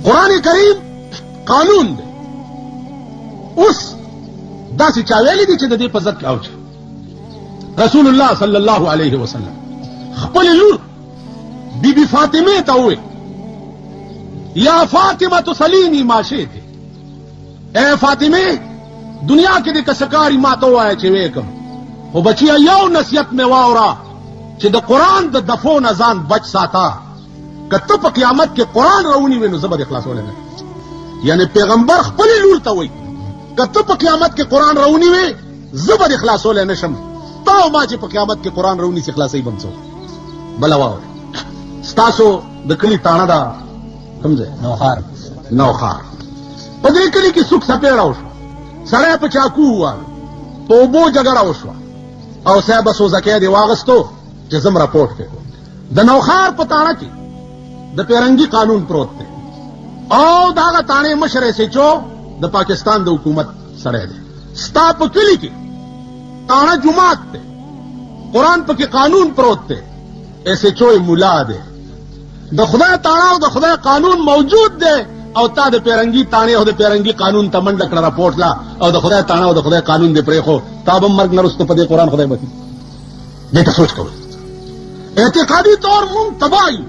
कुरान करीम कानून दे उस दासी चावेली दी चे दे पजत काउच रसूलुल्लाह सल्लल्लाहु अलैहि वसल्लम खपल लूर बीबी फातिमे तावे या फातिमा तो सलीनी माशे थे ए फातिमे दुनिया के दे कसकारी मातो आए चे वेकम वो बचिया यौ नसीहत में वावरा चे द कुरान द दफो नजान बच साता कत्तप क़यामत के कुरान रऊनी वे ज़बर इखलास वाले ने यानी पैगंबर खपल लूर तावे कत्तप क़यामत के कुरान रऊनी वे ज़बर इखलास वाले ने शम ताओ माचे क़यामत के कुरान रऊनी से इखलास ही बनसो बलवाओ स्तासो दकली ताना दा समझे नौखार पदरी कली की सुख सपेड़ा उठवा सड़े पे चाकू हुआ तो बो जगड़ा उठवा और सह बसो जके दे वागस्तो जजम रिपोर्ट के द नौखार पताना की द पेरंगी कानून प्रोत थे और दागा ताने मशरे से चो द पाकिस्तान द हुकूमत सड़े दे स्ताप कली की ताना जुमात थे कुरान पर के कानून प्रोत थे ऐसे चो मुला दे द खुदा ताना और द खुदा कानून मौजूद दे और ता दे पेरंगी ताने और द पेरंगी कानून तमंड कर रिपोर्ट ला और द खुदा ताना और द खुदा कानून दे प्रेखो ताबम मर्ग न रुस्त पदे कुरान खुदा बती ये तो सोच करो एहतिकादी तौर मुंह तबाही